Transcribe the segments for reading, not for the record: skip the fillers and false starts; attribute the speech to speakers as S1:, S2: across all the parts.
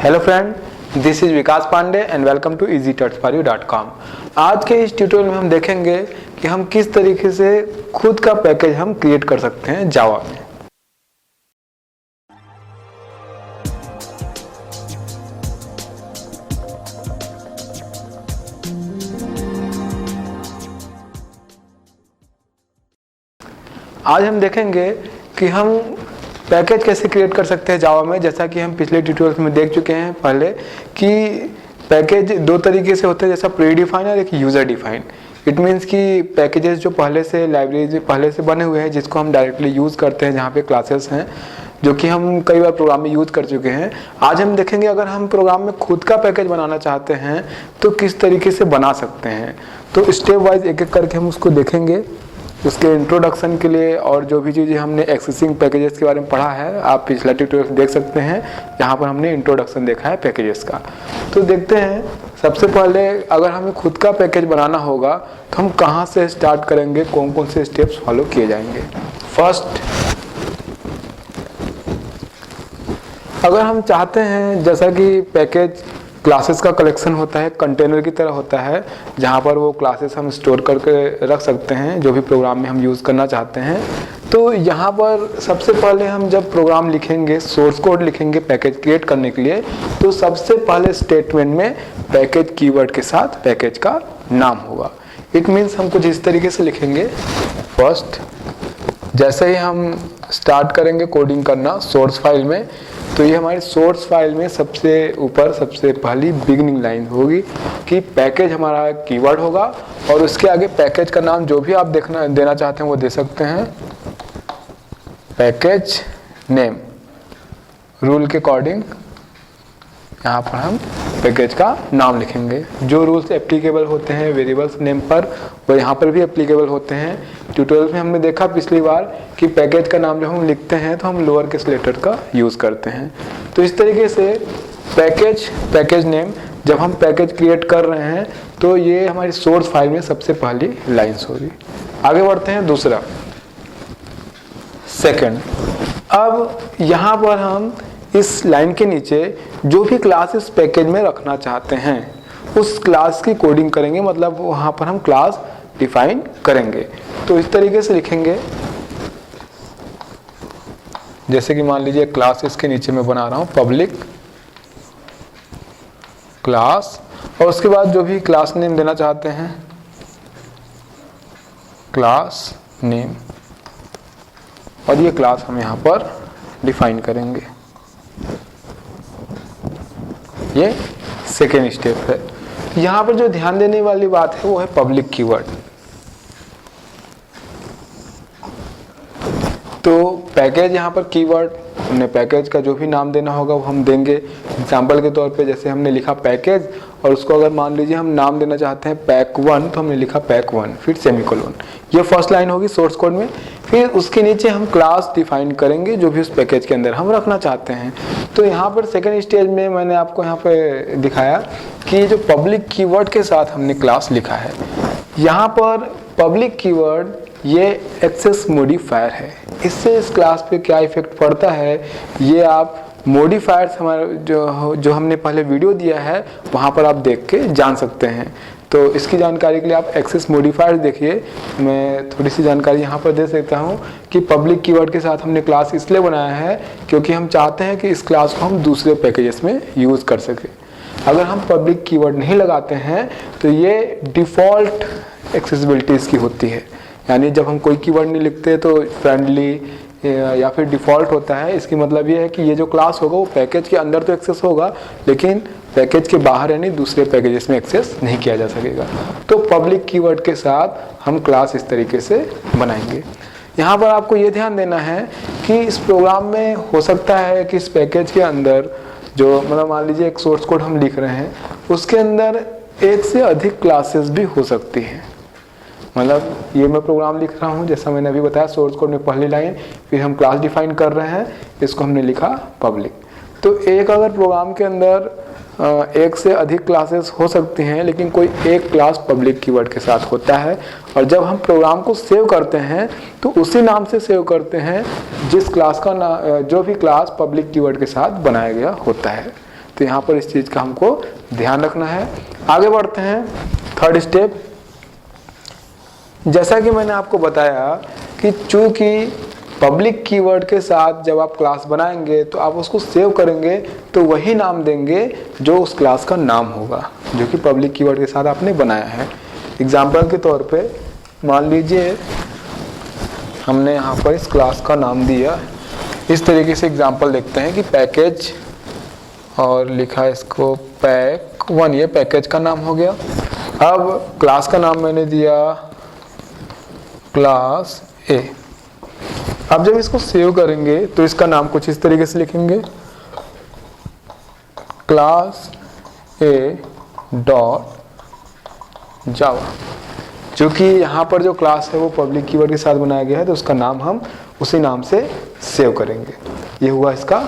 S1: Hello friend, this is Vikas Pandey and welcome to easytutsforyou.com। आज के इस ट्यूटोरियल में हम देखेंगे कि हम किस तरीके से खुद का पैकेज हम क्रिएट कर सकते हैं जावा में। आज हम देखेंगे कि हम पैकेज कैसे क्रिएट कर सकते हैं जावा में। जैसा कि हम पिछले ट्यूटोरियल में देख चुके हैं पहले कि पैकेज दो तरीके से होते हैं, जैसा प्री डिफाइन और एक यूज़र डिफाइन। इट मीन्स कि पैकेजेस जो पहले से लाइब्रेरी पहले से बने हुए हैं, जिसको हम डायरेक्टली यूज़ करते हैं, जहाँ पे क्लासेस हैं जो कि हम कई बार प्रोग्राम में यूज़ कर चुके हैं। आज हम देखेंगे अगर हम प्रोग्राम में खुद का पैकेज बनाना चाहते हैं तो किस तरीके से बना सकते हैं। तो स्टेप वाइज एक एक करके हम उसको देखेंगे। उसके इंट्रोडक्शन के लिए और जो भी चीज़ें हमने एक्सेसिंग पैकेजेस के बारे में पढ़ा है, आप पिछला ट्यूटोरियल देख सकते हैं जहाँ पर हमने इंट्रोडक्शन देखा है पैकेजेस का। तो देखते हैं, सबसे पहले अगर हमें खुद का पैकेज बनाना होगा तो हम कहाँ से स्टार्ट करेंगे, कौन कौन से स्टेप्स फॉलो किए जाएंगे। फर्स्ट, अगर हम चाहते हैं, जैसा कि पैकेज क्लासेस का कलेक्शन होता है, कंटेनर की तरह होता है, जहाँ पर वो क्लासेस हम स्टोर करके रख सकते हैं जो भी प्रोग्राम में हम यूज़ करना चाहते हैं। तो यहाँ पर सबसे पहले हम जब प्रोग्राम लिखेंगे, सोर्स कोड लिखेंगे पैकेज क्रिएट करने के लिए, तो सबसे पहले स्टेटमेंट में पैकेज कीवर्ड के साथ पैकेज का नाम होगा। इट मीन्स हम कुछ इस तरीके से लिखेंगे। फर्स्ट, जैसे ही हम स्टार्ट करेंगे कोडिंग करना सोर्स फाइल में, तो ये हमारी सोर्स फाइल में सबसे ऊपर सबसे पहली बिगनिंग लाइन होगी कि पैकेज हमारा कीवर्ड होगा और उसके आगे पैकेज का नाम जो भी आप देना चाहते हैं वो दे सकते हैं। पैकेज नेम रूल के अकॉर्डिंग यहाँ पर हम पैकेज का नाम लिखेंगे। जो रूल्स एप्लीकेबल होते हैं वेरिएबल्स नेम पर, वो यहाँ पर भी एप्लीकेबल होते हैं। ट्यूटोरियल में हमने देखा पिछली बार कि पैकेज का नाम जब हम लिखते हैं तो हम लोअर केस लेटर का यूज़ करते हैं। तो इस तरीके से पैकेज नेम, जब हम पैकेज क्रिएट कर रहे हैं तो ये हमारी सोर्स फाइल में सबसे पहली लाइन्स होगी। आगे बढ़ते हैं दूसरा, सेकेंड। अब यहाँ पर हम इस लाइन के नीचे जो भी क्लास इस पैकेज में रखना चाहते हैं उस क्लास की कोडिंग करेंगे, मतलब वहाँ पर हम क्लास डिफाइन करेंगे। तो इस तरीके से लिखेंगे, जैसे कि मान लीजिए क्लास इसके नीचे मैं बना रहा हूँ पब्लिक क्लास, और उसके बाद जो भी क्लास नेम देना चाहते हैं क्लास नेम, और ये क्लास हम यहाँ पर डिफाइन करेंगे। ये सेकेंड स्टेप है। यहाँ पर जो ध्यान देने वाली बात है वो है पब्लिक कीवर्ड। तो पैकेज यहाँ पर कीवर्ड, हमने पैकेज का जो भी नाम देना होगा वो हम देंगे। एग्जाम्पल के तौर पे जैसे हमने लिखा पैकेज, और उसको अगर मान लीजिए हम नाम देना चाहते हैं पैक 1, तो हमने लिखा पैक 1 फिर सेमीकोलन। ये फर्स्ट लाइन होगी सोर्स कोड में। फिर उसके नीचे हम क्लास डिफाइन करेंगे जो भी उस पैकेज के अंदर हम रखना चाहते हैं। तो यहाँ पर सेकेंड स्टेज में मैंने आपको यहाँ पे दिखाया कि जो पब्लिक कीवर्ड के साथ हमने क्लास लिखा है, यहाँ पर पब्लिक कीवर्ड ये एक्सेस मॉडिफायर है। इससे इस क्लास पे क्या इफेक्ट पड़ता है ये आप मॉडिफायर्स हमारे जो हमने पहले वीडियो दिया है वहाँ पर आप देख के जान सकते हैं। तो इसकी जानकारी के लिए आप एक्सेस मॉडिफायर्स देखिए। मैं थोड़ी सी जानकारी यहाँ पर दे सकता हूँ कि पब्लिक कीवर्ड के साथ हमने क्लास इसलिए बनाया है क्योंकि हम चाहते हैं कि इस क्लास को हम दूसरे पैकेजेस में यूज़ कर सकें। अगर हम पब्लिक कीवर्ड नहीं लगाते हैं तो ये डिफ़ॉल्ट एक्सेसिबिलिटीज़ की होती है, यानी जब हम कोई कीवर्ड नहीं लिखते तो फ्रेंडली या फिर डिफ़ॉल्ट होता है। इसकी मतलब ये है कि ये जो क्लास होगा वो पैकेज के अंदर तो एक्सेस होगा लेकिन पैकेज के बाहर यानी दूसरे पैकेजेस में एक्सेस नहीं किया जा सकेगा। तो पब्लिक कीवर्ड के साथ हम क्लास इस तरीके से बनाएंगे। यहाँ पर आपको ये ध्यान देना है कि इस प्रोग्राम में हो सकता है कि इस पैकेज के अंदर जो मतलब मान लीजिए एक सोर्स कोड हम लिख रहे हैं उसके अंदर एक से अधिक क्लासेस भी हो सकती हैं। मतलब ये मैं प्रोग्राम लिख रहा हूँ, जैसा मैंने अभी बताया सोर्स कोड में पहली लाइन, फिर हम क्लास डिफाइन कर रहे हैं, इसको हमने लिखा पब्लिक। तो एक अगर प्रोग्राम के अंदर एक से अधिक क्लासेस हो सकती हैं लेकिन कोई एक क्लास पब्लिक कीवर्ड के साथ होता है, और जब हम प्रोग्राम को सेव करते हैं तो उसी नाम से सेव करते हैं जिस क्लास का जो भी क्लास पब्लिक कीवर्ड के साथ बनाया गया होता है। तो यहाँ पर इस चीज़ का हमको ध्यान रखना है। आगे बढ़ते हैं, थर्ड स्टेप। जैसा कि मैंने आपको बताया कि चूंकि पब्लिक कीवर्ड के साथ जब आप क्लास बनाएंगे तो आप उसको सेव करेंगे तो वही नाम देंगे जो उस क्लास का नाम होगा, जो कि पब्लिक कीवर्ड के साथ आपने बनाया है। एग्जाम्पल के तौर पे मान लीजिए हमने यहाँ पर इस क्लास का नाम दिया, इस तरीके से एग्जाम्पल देखते हैं कि पैकेज और लिखा इसको पैक1, ये पैकेज का नाम हो गया। अब क्लास का नाम मैंने दिया क्लास ए। अब जब इसको सेव करेंगे तो इसका नाम कुछ इस तरीके से लिखेंगे, क्लास ए डॉट जावा। क्योंकि यहाँ पर जो क्लास है वो पब्लिक कीवर्ड के साथ बनाया गया है तो उसका नाम हम उसी नाम से सेव करेंगे। ये हुआ इसका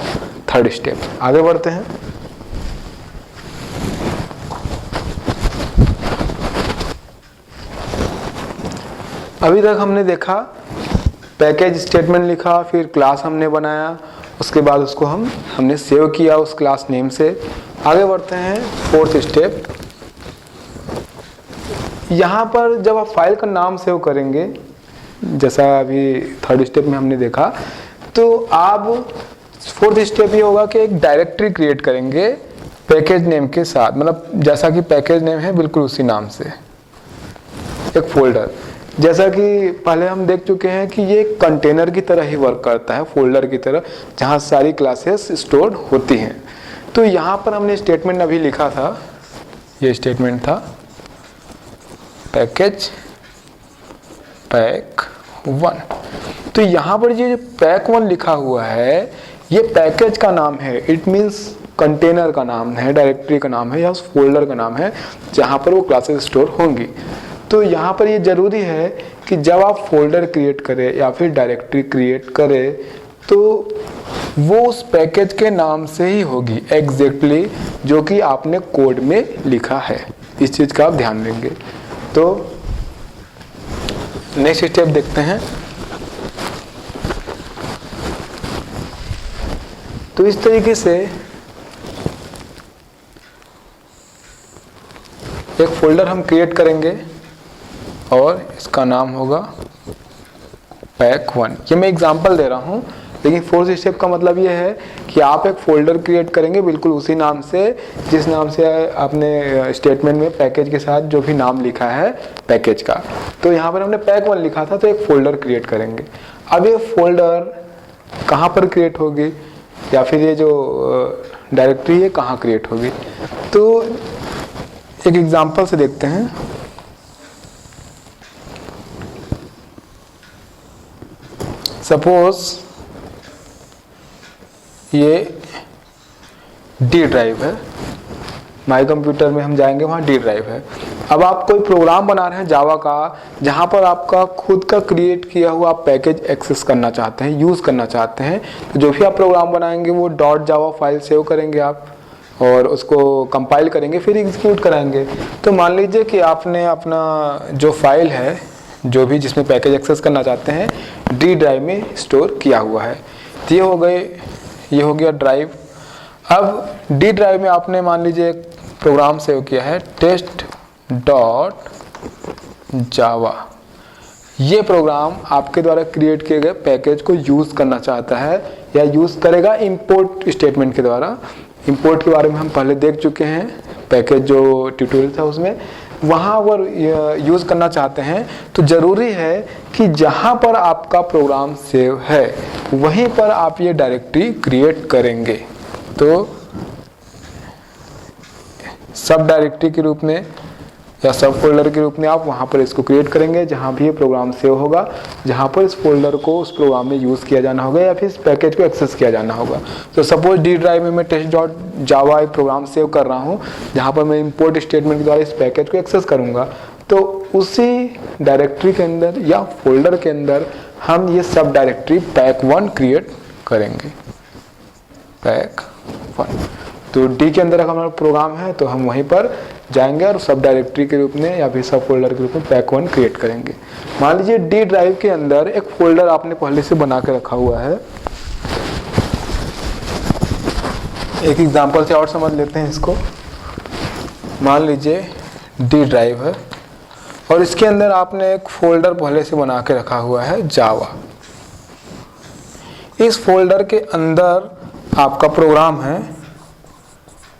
S1: थर्ड स्टेप। आगे बढ़ते हैं। अभी तक हमने देखा पैकेज स्टेटमेंट लिखा, फिर क्लास हमने बनाया, उसके बाद उसको हमने सेव किया उस क्लास नेम से। आगे बढ़ते हैं फोर्थ स्टेप। यहाँ पर जब आप फाइल का नाम सेव करेंगे, जैसा अभी थर्ड स्टेप में हमने देखा, तो आप फोर्थ स्टेप ये होगा कि एक डायरेक्टरी क्रिएट करेंगे पैकेज नेम के साथ, मतलब जैसा कि पैकेज नेम है बिल्कुल उसी नाम से एक फोल्डर। जैसा कि पहले हम देख चुके हैं कि ये कंटेनर की तरह ही वर्क करता है, फोल्डर की तरह, जहाँ सारी क्लासेस स्टोर होती हैं। तो यहाँ पर हमने स्टेटमेंट अभी लिखा था, ये स्टेटमेंट था पैकेज पैक1। तो यहाँ पर ये जो पैक1 लिखा हुआ है ये पैकेज का नाम है, इट मीन्स कंटेनर का नाम है, डायरेक्टरी का नाम है या उस फोल्डर का नाम है जहाँ पर वो क्लासेस स्टोर होंगी। तो यहाँ पर ये जरूरी है कि जब आप फोल्डर क्रिएट करें या फिर डायरेक्टरी क्रिएट करें तो वो उस पैकेज के नाम से ही होगी एग्जैक्टली जो कि आपने कोड में लिखा है। इस चीज़ का आप ध्यान देंगे। तो नेक्स्ट स्टेप देखते हैं। तो इस तरीके से एक फोल्डर हम क्रिएट करेंगे और इसका नाम होगा पैक1। ये मैं एग्जांपल दे रहा हूँ, लेकिन फोर्थ स्टेप का मतलब ये है कि आप एक फोल्डर क्रिएट करेंगे बिल्कुल उसी नाम से जिस नाम से आपने स्टेटमेंट में पैकेज के साथ जो भी नाम लिखा है पैकेज का। तो यहाँ पर हमने पैक1 लिखा था तो एक फोल्डर क्रिएट करेंगे। अब ये फोल्डर कहाँ पर क्रिएट होगी या फिर ये जो डायरेक्टरी है कहाँ क्रिएट होगी, तो एक एग्जांपल से देखते हैं। सपोज ये डी ड्राइव है, माई कंप्यूटर में हम जाएंगे, वहाँ डी ड्राइव है। अब आप कोई प्रोग्राम बना रहे हैं जावा का जहाँ पर आपका खुद का क्रिएट किया हुआ आप पैकेज एक्सेस करना चाहते हैं, यूज़ करना चाहते हैं, तो जो भी आप प्रोग्राम बनाएंगे वो .java फाइल सेव करेंगे आप और उसको कंपाइल करेंगे, फिर एग्जीक्यूट कराएंगे। तो मान लीजिए कि आपने अपना जो फाइल है जो भी जिसमें पैकेज एक्सेस करना चाहते हैं डी ड्राइव में स्टोर किया हुआ है। तो ये हो गया ड्राइव। अब डी ड्राइव में आपने मान लीजिए एक प्रोग्राम सेव किया है test.java। ये प्रोग्राम आपके द्वारा क्रिएट किए गए पैकेज को यूज़ करना चाहता है या यूज़ करेगा इंपोर्ट स्टेटमेंट के द्वारा। इंपोर्ट के बारे में हम पहले देख चुके हैं, पैकेज जो ट्यूटोरियल था उसमें। वहाँ अगर यूज़ करना चाहते हैं तो ज़रूरी है कि जहाँ पर आपका प्रोग्राम सेव है वहीं पर आप ये डायरेक्टरी क्रिएट करेंगे। तो सब डायरेक्टरी के रूप में या सब फोल्डर के रूप में आप वहाँ पर इसको क्रिएट करेंगे जहाँ भी ये प्रोग्राम सेव होगा, जहाँ पर इस फोल्डर को उस प्रोग्राम में यूज़ किया जाना होगा या फिर इस पैकेज को एक्सेस किया जाना होगा। तो सपोज डी ड्राइव में मैं test.java एक प्रोग्राम सेव कर रहा हूँ जहाँ पर मैं इंपोर्ट स्टेटमेंट के द्वारा इस पैकेज को एक्सेस करूँगा, तो उसी डायरेक्टरी के अंदर या फोल्डर के अंदर हम ये सब डायरेक्टरी पैक1 क्रिएट करेंगे, पैक1। तो डी के अंदर हमारा प्रोग्राम है तो हम वहीं पर जाएंगे और सब डायरेक्टरी के रूप में या फिर सब फोल्डर के रूप में पैक1 क्रिएट करेंगे। मान लीजिए डी ड्राइव के अंदर एक फोल्डर आपने पहले से बना के रखा हुआ है, एक एग्जांपल से और समझ लेते हैं इसको। मान लीजिए डी ड्राइव है और इसके अंदर आपने एक फोल्डर पहले से बना के रखा हुआ है जावा। इस फोल्डर के अंदर आपका प्रोग्राम है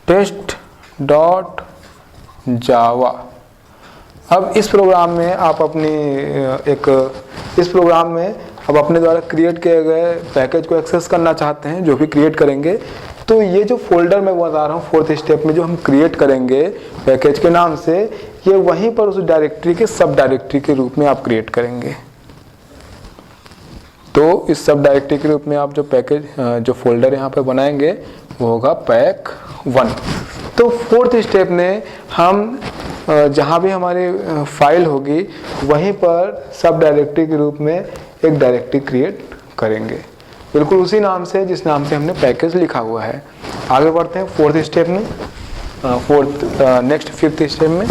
S1: test.java। अब इस प्रोग्राम में आप अपने द्वारा क्रिएट किए गए पैकेज को एक्सेस करना चाहते हैं, जो भी क्रिएट करेंगे। तो ये जो फोल्डर मैं बता रहा हूँ फोर्थ स्टेप में जो हम क्रिएट करेंगे पैकेज के नाम से, ये वहीं पर उस डायरेक्टरी के सब डायरेक्टरी के रूप में आप क्रिएट करेंगे। तो इस सब डायरेक्टरी के रूप में आप जो फोल्डर यहाँ पे बनाएंगे वो होगा पैक1। तो फोर्थ स्टेप में हम जहाँ भी हमारी फाइल होगी वहीं पर सब डायरेक्टरी के रूप में एक डायरेक्टरी क्रिएट करेंगे, बिल्कुल उसी नाम से जिस नाम से हमने पैकेज लिखा हुआ है। आगे बढ़ते हैं फोर्थ स्टेप में, फिफ्थ स्टेप में।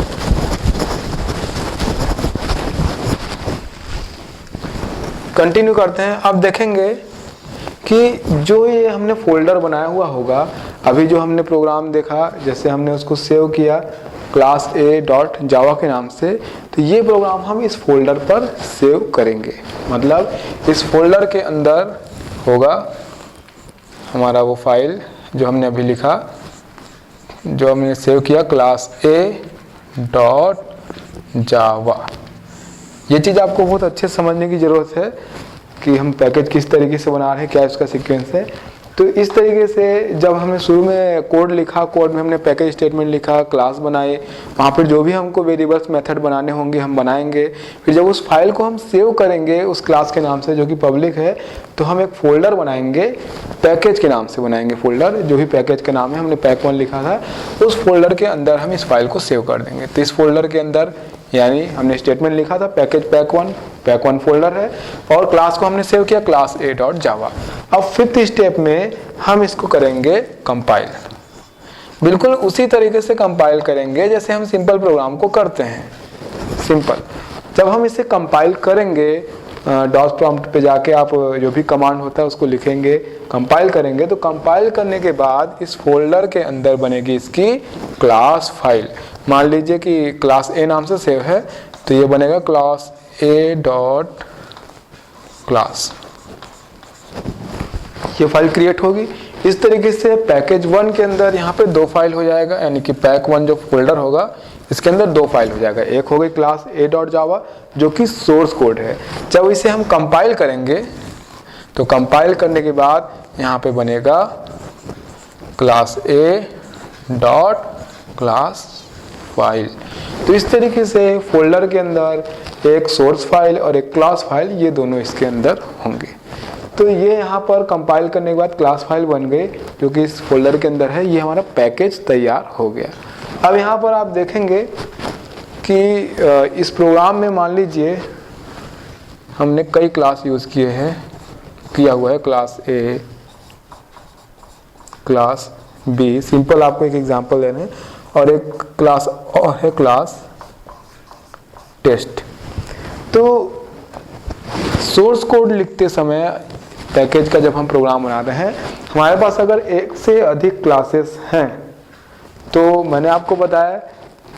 S1: कंटिन्यू करते हैं। अब देखेंगे कि जो ये हमने फोल्डर बनाया हुआ होगा, अभी जो हमने प्रोग्राम देखा, जैसे हमने उसको सेव किया क्लास a.java के नाम से, तो ये प्रोग्राम हम इस फोल्डर पर सेव करेंगे। मतलब इस फोल्डर के अंदर होगा हमारा वो फाइल जो हमने अभी लिखा, जो हमने सेव किया क्लास a.java। ये चीज़ आपको बहुत अच्छे से समझने की ज़रूरत है कि हम पैकेज किस तरीके से बना रहे हैं, क्या इसका सीक्वेंस है। तो इस तरीके से जब हमने शुरू में कोड लिखा, कोड में हमने पैकेज स्टेटमेंट लिखा, क्लास बनाए, वहाँ पर जो भी हमको वेरिएबल्स मेथड बनाने होंगे हम बनाएंगे। फिर जब उस फाइल को हम सेव करेंगे उस क्लास के नाम से जो कि पब्लिक है, तो हम एक फोल्डर बनाएंगे, पैकेज के नाम से बनाएंगे फोल्डर, जो भी पैकेज का नाम है, हमने पैक1 लिखा था, उस फोल्डर के अंदर हम इस फाइल को सेव कर देंगे। तो इस फोल्डर के अंदर यानी हमने स्टेटमेंट लिखा था पैकेज पैक1 फोल्डर है, और क्लास को हमने सेव किया क्लास a.java। अब फिफ्थ स्टेप में हम इसको करेंगे कंपाइल। बिल्कुल उसी तरीके से कंपाइल करेंगे जैसे हम सिंपल प्रोग्राम को करते हैं। सिंपल जब हम इसे कंपाइल करेंगे, डॉट प्रॉम्प्ट पे जाके आप जो भी कमांड होता है उसको लिखेंगे, कंपाइल करेंगे। तो कंपाइल करने के बाद इस फोल्डर के अंदर बनेगी इसकी क्लास फाइल। मान लीजिए कि क्लास a नाम से सेव है, तो ये बनेगा क्लास a.class। ये फाइल क्रिएट होगी। इस तरीके से पैकेज1 के अंदर यहाँ पे 2 फाइल हो जाएगा, यानी कि पैक1 जो फोल्डर होगा इसके अंदर 2 फाइल हो जाएगा। एक हो गई क्लास a.java जो कि सोर्स कोड है। जब इसे हम कंपाइल करेंगे तो कंपाइल करने के बाद यहाँ पे बनेगा क्लास a.class फाइल। तो इस तरीके से फोल्डर के अंदर एक सोर्स फाइल और एक क्लास फाइल, ये दोनों इसके अंदर होंगे। तो ये यहाँ पर कंपाइल करने के बाद क्लास फाइल बन गई जो कि इस फोल्डर के अंदर है। ये हमारा पैकेज तैयार हो गया। अब यहाँ पर आप देखेंगे कि इस प्रोग्राम में मान लीजिए हमने कई क्लास यूज़ किया हुआ है, class a, class b। Simple आपको एक एग्जांपल देना है, और एक क्लास और है क्लास टेस्ट। तो सोर्स कोड लिखते समय पैकेज का जब हम प्रोग्राम बनाते हैं, हमारे पास अगर एक से अधिक क्लासेस हैं, तो मैंने आपको बताया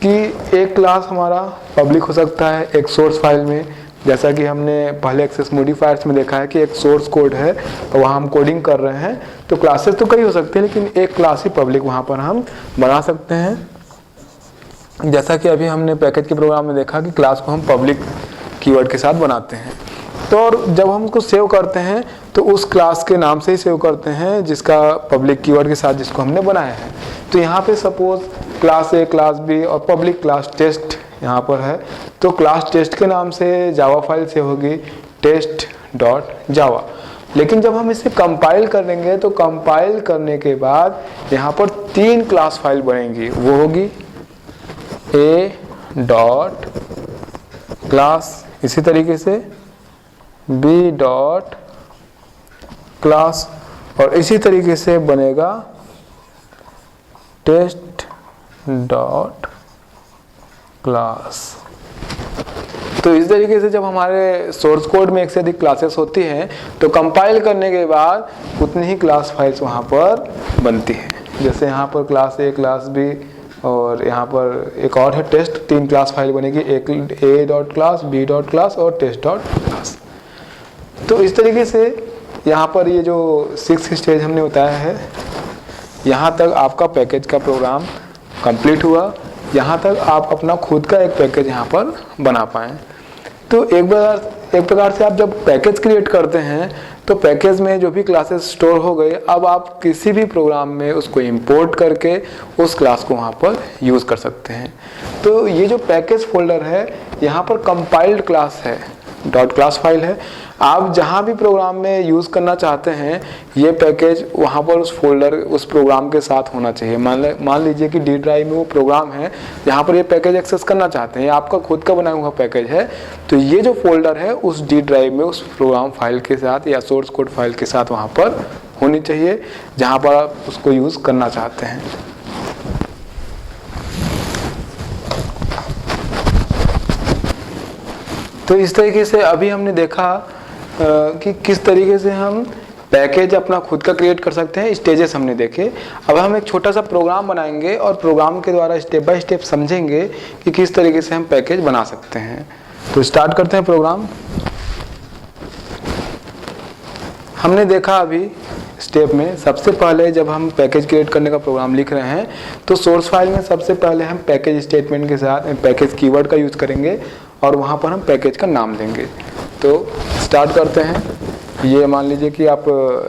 S1: कि एक क्लास हमारा पब्लिक हो सकता है एक सोर्स फाइल में, जैसा कि हमने पहले एक्सेस मॉडिफायर्स में देखा है कि एक सोर्स कोड है और वहाँ हम कोडिंग कर रहे हैं। तो क्लासेस तो कई हो सकते हैं, लेकिन एक क्लास ही पब्लिक वहाँ पर हम बना सकते हैं। जैसा कि अभी हमने पैकेज के प्रोग्राम में देखा कि क्लास को हम पब्लिक कीवर्ड के साथ बनाते हैं। तो और जब हम उसको सेव करते हैं तो उस क्लास के नाम से ही सेव करते हैं जिसका पब्लिक कीवर्ड के साथ जिसको हमने बनाया है। तो यहाँ पे suppose class A, class B और पब्लिक क्लास टेस्ट यहाँ पर है, तो क्लास टेस्ट के नाम से जावा फाइल सेव होगी test.java। लेकिन जब हम इसे कंपाइल करेंगे तो कंपाइल करने के बाद यहाँ पर 3 क्लास फाइल बनेंगी। वो होगी a.class, इसी तरीके से b.class, और इसी तरीके से बनेगा test.class। तो इस तरीके से जब हमारे सोर्स कोड में एक से अधिक क्लासेस होती हैं तो कंपाइल करने के बाद उतनी ही क्लास फाइल्स वहाँ पर बनती है। जैसे यहाँ पर क्लास ए, क्लास बी और यहाँ पर एक और है टेस्ट, 3 क्लास फाइल बनेगी, एक A dot class, B dot class और टेस्ट डॉट क्लास। तो इस तरीके से यहाँ पर ये जो 6th स्टेज हमने बताया है, यहाँ तक आपका पैकेज का प्रोग्राम कंप्लीट हुआ। यहाँ तक आप अपना खुद का एक पैकेज यहाँ पर बना पाएँ। तो एक प्रकार से आप जब पैकेज क्रिएट करते हैं तो पैकेज में जो भी क्लासेस स्टोर हो गए, अब आप किसी भी प्रोग्राम में उसको इंपोर्ट करके उस क्लास को वहाँ पर यूज़ कर सकते हैं। तो ये जो पैकेज फोल्डर है, यहाँ पर कंपाइल्ड क्लास है, डॉट क्लास फाइल है। आप जहाँ भी प्रोग्राम में यूज़ करना चाहते हैं ये पैकेज वहाँ पर उस फोल्डर, उस प्रोग्राम के साथ होना चाहिए। मान लीजिए कि डी ड्राइव में वो प्रोग्राम है जहाँ पर ये पैकेज एक्सेस करना चाहते हैं, आपका खुद का बनाया हुआ पैकेज है, तो ये जो फोल्डर है उस डी ड्राइव में उस प्रोग्राम फाइल के साथ या सोर्स कोड फाइल के साथ वहाँ पर होनी चाहिए जहाँ पर आप उसको यूज़ करना चाहते हैं। तो इस तरीके से अभी हमने देखा कि किस तरीके से हम पैकेज अपना खुद का क्रिएट कर सकते हैं, स्टेजेस हमने देखे। अब हम एक छोटा सा प्रोग्राम बनाएंगे और प्रोग्राम के द्वारा स्टेप बाय स्टेप समझेंगे कि किस तरीके से हम पैकेज बना सकते हैं। तो स्टार्ट करते हैं प्रोग्राम। हमने देखा अभी स्टेप में सबसे पहले जब हम पैकेज क्रिएट करने का प्रोग्राम लिख रहे हैं तो सोर्स फाइल में सबसे पहले हम पैकेज स्टेटमेंट के साथ पैकेज कीवर्ड का यूज़ करेंगे और वहाँ पर हम पैकेज का नाम देंगे। तो स्टार्ट करते हैं। ये मान लीजिए कि आप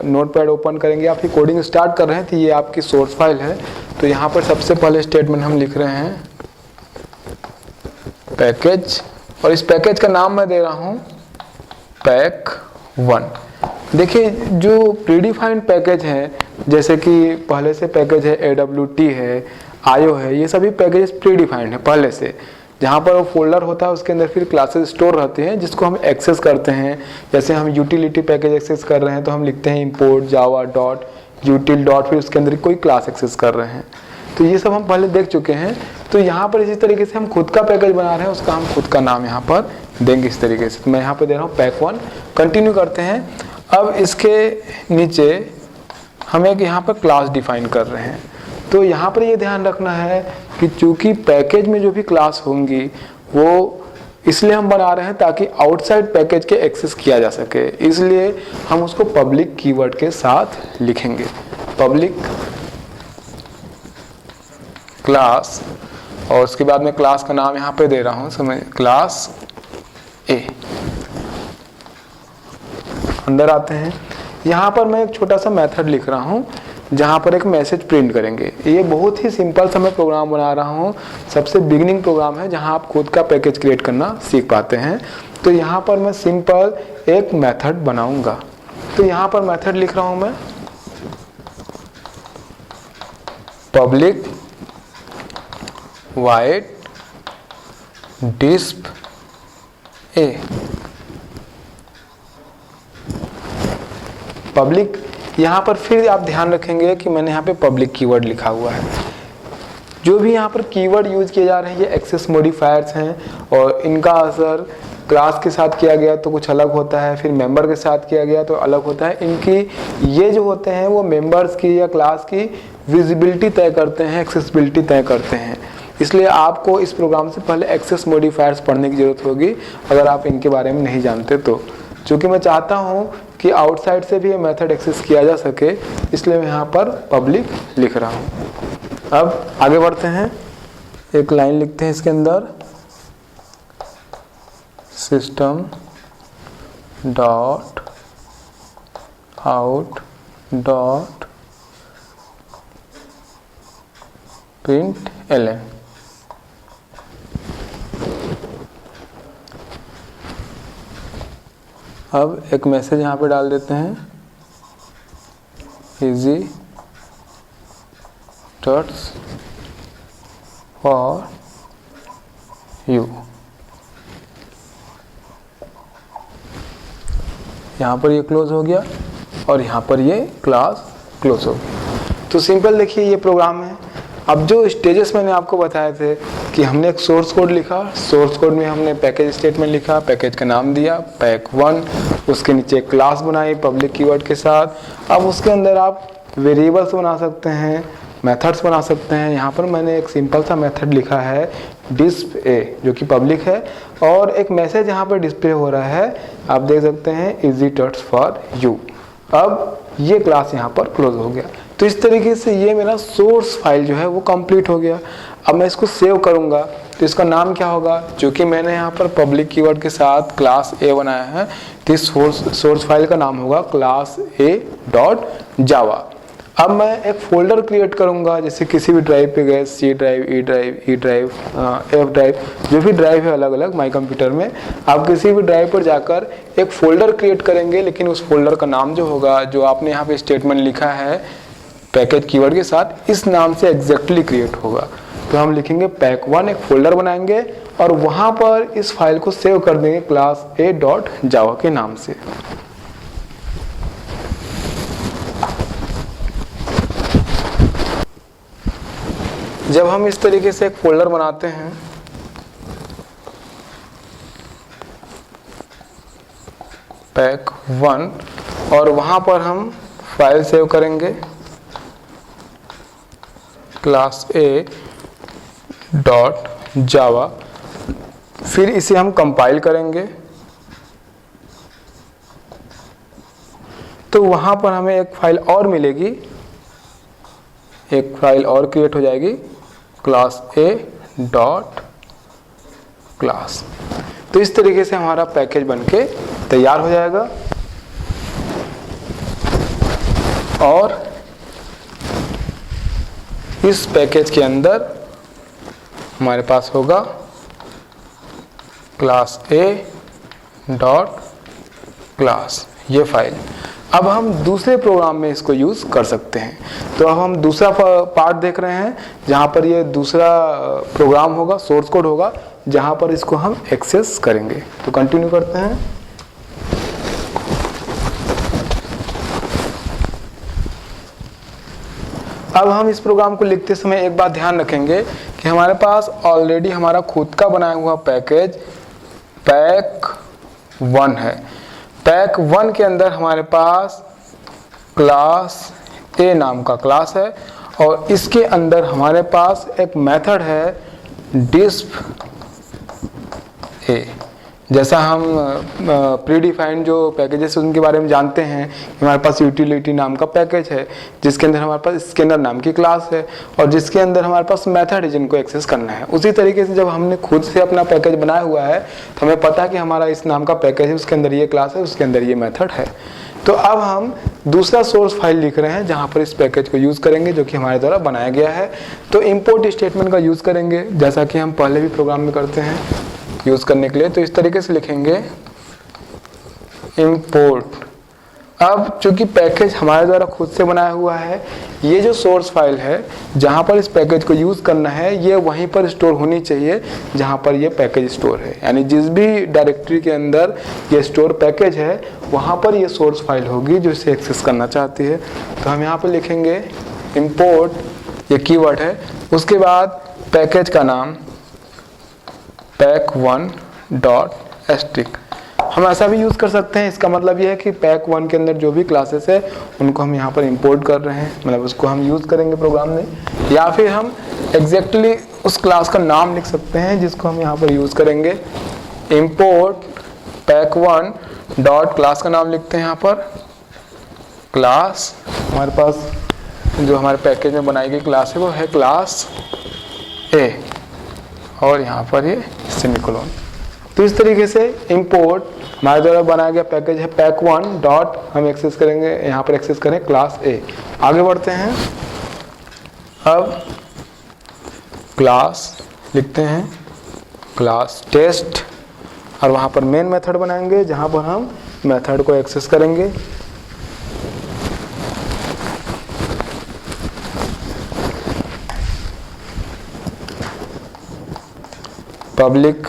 S1: नोटपैड ओपन करेंगे, आप ही कोडिंग स्टार्ट कर रहे हैं, तो ये आपकी सोर्स फाइल है। तो यहाँ पर सबसे पहले स्टेटमेंट हम लिख रहे हैं पैकेज, और इस पैकेज का नाम मैं दे रहा हूँ पैक1। देखिए जो प्रीडिफाइंड पैकेज हैं, जैसे कि पहले से पैकेज है AWT है, IO है, ये सभी पैकेज प्रीडिफाइंड है पहले से। जहाँ पर वो फोल्डर होता है उसके अंदर फिर क्लासेस स्टोर रहते हैं जिसको हम एक्सेस करते हैं। जैसे हम यूटिलिटी पैकेज एक्सेस कर रहे हैं तो हम लिखते हैं इंपोर्ट जावा डॉट यूटिल डॉट, फिर उसके अंदर कोई क्लास एक्सेस कर रहे हैं। तो ये सब हम पहले देख चुके हैं। तो यहाँ पर इसी तरीके से हम खुद का पैकेज बना रहे हैं, उसका हम खुद का नाम यहाँ पर देंगे इस तरीके से। तो मैं यहाँ पर दे रहा हूँ पैक1। कंटिन्यू करते हैं। अब इसके नीचे हम एक यहाँ पर क्लास डिफाइन कर रहे हैं। तो यहाँ पर ये ध्यान रखना है कि चूंकि पैकेज में जो भी क्लास होंगी वो इसलिए हम बना रहे हैं ताकि आउटसाइड पैकेज के एक्सेस किया जा सके, इसलिए हम उसको पब्लिक कीवर्ड के साथ लिखेंगे। पब्लिक क्लास, और उसके बाद में क्लास का नाम यहाँ पे दे रहा हूँ समझ, क्लास ए। अंदर आते हैं। यहाँ पर मैं एक छोटा सा मेथड लिख रहा हूँ जहाँ पर एक मैसेज प्रिंट करेंगे। ये बहुत ही सिंपल सा मैं प्रोग्राम बना रहा हूँ, सबसे बिगिनिंग प्रोग्राम है जहाँ आप खुद का पैकेज क्रिएट करना सीख पाते हैं। तो यहाँ पर मैं सिंपल एक मेथड बनाऊंगा। तो यहाँ पर मेथड लिख रहा हूँ मैं पब्लिक वाइड डिस्प ए। पब्लिक, यहाँ पर फिर आप ध्यान रखेंगे कि मैंने यहाँ पे पब्लिक कीवर्ड लिखा हुआ है। जो भी यहाँ पर कीवर्ड यूज किए जा रहे हैं ये एक्सेस मॉडिफायर्स हैं और इनका असर क्लास के साथ किया गया तो कुछ अलग होता है, फिर मेंबर के साथ किया गया तो अलग होता है। इनकी ये जो होते हैं वो मेंबर्स की या क्लास की विजिबिलिटी तय करते हैं, एक्सेसिबिलिटी तय करते हैं। इसलिए आपको इस प्रोग्राम से पहले एक्सेस मॉडिफायर्स पढ़ने की जरूरत होगी अगर आप इनके बारे में नहीं जानते तो। चूँकि मैं चाहता हूँ कि आउटसाइड से भी ये मेथड एक्सेस किया जा सके, इसलिए मैं यहाँ पर पब्लिक लिख रहा हूँ। अब आगे बढ़ते हैं। एक लाइन लिखते हैं इसके अंदर, system dot out dot print LN. अब एक मैसेज यहाँ पे डाल देते हैं, इजी टर्ट्स फॉर यू। यहाँ पर ये क्लोज हो गया और यहाँ पर ये क्लास क्लोज हो गई। तो सिंपल देखिए ये प्रोग्राम है। अब जो स्टेजेस मैंने आपको बताए थे कि हमने एक सोर्स कोड लिखा, सोर्स कोड में हमने पैकेज स्टेटमेंट लिखा, पैकेज का नाम दिया पैक1, उसके नीचे क्लास बनाई पब्लिक कीवर्ड के साथ। अब उसके अंदर आप वेरिएबल्स बना सकते हैं, मेथड्स बना सकते हैं। यहाँ पर मैंने एक सिंपल सा मेथड लिखा है डिस्प्ले जो कि पब्लिक है, और एक मैसेज यहाँ पर डिस्प्ले हो रहा है, आप देख सकते हैं इजी टच फॉर यू। अब ये क्लास यहाँ पर क्लोज हो गया। तो इस तरीके से ये मेरा सोर्स फाइल जो है वो कंप्लीट हो गया। अब मैं इसको सेव करूँगा तो इसका नाम क्या होगा, जो कि मैंने यहाँ पर पब्लिक कीवर्ड के साथ क्लास ए बनाया है, तो इस सोर्स फाइल का नाम होगा क्लास ए डॉट जावा। अब मैं एक फोल्डर क्रिएट करूँगा, जैसे किसी भी ड्राइव पे गए, C drive, E drive, F drive, जो भी ड्राइव है अलग अलग माई कंप्यूटर में, आप किसी भी ड्राइव पर जाकर एक फोल्डर क्रिएट करेंगे, लेकिन उस फोल्डर का नाम जो होगा, जो आपने यहाँ पे स्टेटमेंट लिखा है पैकेज कीवर्ड के साथ, इस नाम से एग्जैक्टली क्रिएट होगा। तो हम लिखेंगे पैक1, एक फोल्डर बनाएंगे और वहाँ पर इस फाइल को सेव कर देंगे क्लास ए डॉट जावा के नाम से। जब हम इस तरीके से एक फोल्डर बनाते हैं पैक1 और वहाँ पर हम फाइल सेव करेंगे क्लास ए डॉट जावा, फिर इसे हम कंपाइल करेंगे तो वहाँ पर हमें एक फाइल और मिलेगी, एक फाइल और क्रिएट हो जाएगी क्लास ए डॉट क्लास। तो इस तरीके से हमारा पैकेज बनके तैयार हो जाएगा। और इस पैकेज के अंदर हमारे पास होगा क्लास ए डॉट क्लास, ये फाइल। अब हम दूसरे प्रोग्राम में इसको यूज़ कर सकते हैं। तो अब हम दूसरा पार्ट देख रहे हैं, जहाँ पर ये दूसरा प्रोग्राम होगा, सोर्स कोड होगा, जहाँ पर इसको हम एक्सेस करेंगे। तो कंटिन्यू करते हैं। अब हम इस प्रोग्राम को लिखते समय एक बात ध्यान रखेंगे कि हमारे पास ऑलरेडी हमारा खुद का बनाया हुआ पैकेज पैक1 है। पैक1 के अंदर हमारे पास क्लास ए नाम का क्लास है और इसके अंदर हमारे पास एक मेथड है डिस्प ए। जैसा हम प्रीडिफाइंड जो पैकेजेस उनके बारे में जानते हैं, हमारे पास यूटिलिटी नाम का पैकेज है जिसके अंदर हमारे पास स्कैनर नाम की क्लास है और जिसके अंदर हमारे पास मेथड है जिनको एक्सेस करना है। उसी तरीके से जब हमने खुद से अपना पैकेज बनाया हुआ है तो हमें पता है कि हमारा इस नाम का पैकेज है, उसके अंदर ये क्लास है, उसके अंदर ये मेथड है। तो अब हम दूसरा सोर्स फाइल लिख रहे हैं जहाँ पर इस पैकेज को यूज़ करेंगे जो कि हमारे द्वारा बनाया गया है। तो इम्पोर्ट स्टेटमेंट का यूज़ करेंगे, जैसा कि हम पहले भी प्रोग्राम में करते हैं यूज़ करने के लिए। तो इस तरीके से लिखेंगे import। अब चूंकि पैकेज हमारे द्वारा खुद से बनाया हुआ है, ये जो सोर्स फाइल है जहाँ पर इस पैकेज को यूज़ करना है ये वहीं पर स्टोर होनी चाहिए जहाँ पर ये पैकेज स्टोर है। यानी जिस भी डायरेक्टरी के अंदर ये स्टोर पैकेज है वहाँ पर ये सोर्स फाइल होगी जो इसे एक्सेस करना चाहती है। तो हम यहाँ पर लिखेंगे import, ये कीवर्ड है, उसके बाद पैकेज का नाम पैक1 डॉट एस्ट्रिक। हम ऐसा भी यूज़ कर सकते हैं, इसका मतलब यह है कि पैक1 के अंदर जो भी क्लासेस है उनको हम यहाँ पर इंपोर्ट कर रहे हैं, मतलब उसको हम यूज़ करेंगे प्रोग्राम में। या फिर हम एग्जैक्टली उस क्लास का नाम लिख सकते हैं जिसको हम यहाँ पर यूज़ करेंगे। इंपोर्ट पैक1 डॉट क्लास का नाम लिखते हैं यहाँ पर क्लास। हमारे पास जो हमारे पैकेज में बनाई गई क्लास है वो है क्लास ए और यहाँ पर ये सेमीकोलन। तो इस तरीके से इंपोर्ट हमारे द्वारा बनाया गया पैकेज है पैक1 डॉट, हम एक्सेस करेंगे, यहाँ पर एक्सेस करें क्लास ए। आगे बढ़ते हैं। अब क्लास लिखते हैं क्लास टेस्ट और वहाँ पर मेन मेथड बनाएंगे जहाँ पर हम मेथड को एक्सेस करेंगे। Public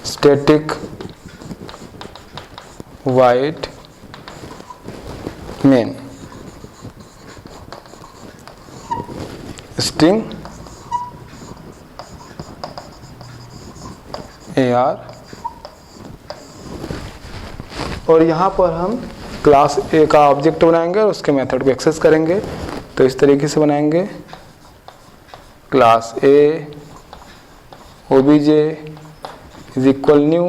S1: static wide main string AR, और यहाँ पर हम क्लास ए का ऑब्जेक्ट बनाएंगे और उसके मेथड को एक्सेस करेंगे। तो इस तरीके से बनाएंगे, class A obj is equal new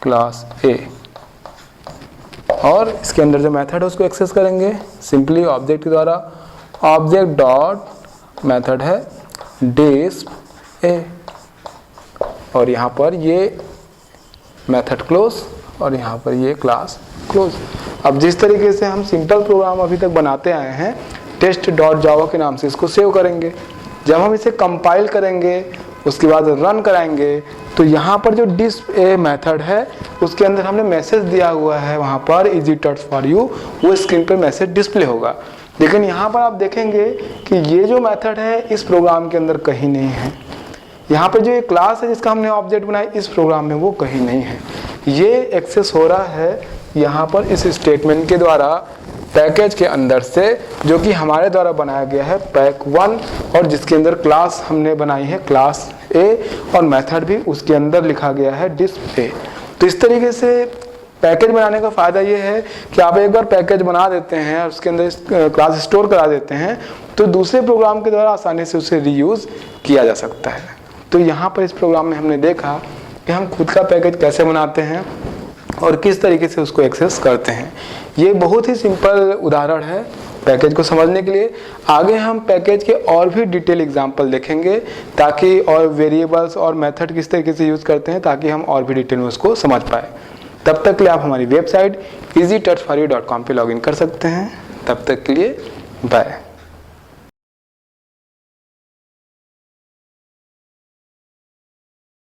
S1: class ए, और इसके अंदर जो मेथड है उसको एक्सेस करेंगे सिंपली ऑब्जेक्ट के द्वारा। ऑब्जेक्ट डॉट मेथड है डिस्प ए, और यहाँ पर ये मेथड क्लोज और यहाँ पर ये क्लास क्लोज। अब जिस तरीके से हम सिंपल प्रोग्राम अभी तक बनाते आए हैं टेस्ट डॉट जावा के नाम से, इसको सेव करेंगे। जब हम इसे कंपाइल करेंगे उसके बाद रन कराएंगे तो यहाँ पर जो डिस्प ए मेथड है उसके अंदर हमने मैसेज दिया हुआ है, वहाँ पर इजी टच फॉर यू, वो स्क्रीन पर मैसेज डिस्प्ले होगा। लेकिन यहाँ पर आप देखेंगे कि ये जो मेथड है इस प्रोग्राम के अंदर कहीं नहीं है। यहाँ पे जो ये क्लास है जिसका हमने ऑब्जेक्ट बनाया इस प्रोग्राम में वो कहीं नहीं है। ये एक्सेस हो रहा है यहाँ पर इस स्टेटमेंट के द्वारा पैकेज के अंदर से, जो कि हमारे द्वारा बनाया गया है पैक1, और जिसके अंदर क्लास हमने बनाई है क्लास ए, और मेथड भी उसके अंदर लिखा गया है डिस्प ए। तो इस तरीके से पैकेज बनाने का फ़ायदा ये है कि आप एक बार पैकेज बना देते हैं और उसके अंदर क्लास स्टोर करा देते हैं तो दूसरे प्रोग्राम के द्वारा आसानी से उसे रीयूज़ किया जा सकता है। तो यहाँ पर इस प्रोग्राम में हमने देखा कि हम खुद का पैकेज कैसे बनाते हैं और किस तरीके से उसको एक्सेस करते हैं। ये बहुत ही सिंपल उदाहरण है पैकेज को समझने के लिए। आगे हम पैकेज के और भी डिटेल एग्जांपल देखेंगे ताकि, और वेरिएबल्स और मेथड किस तरीके से यूज़ करते हैं ताकि हम और भी डिटेल में उसको समझ पाए। तब तक के लिए आप हमारी वेबसाइट easytouchforyou.com पे लॉगिन कर सकते हैं। तब तक के लिए बाय।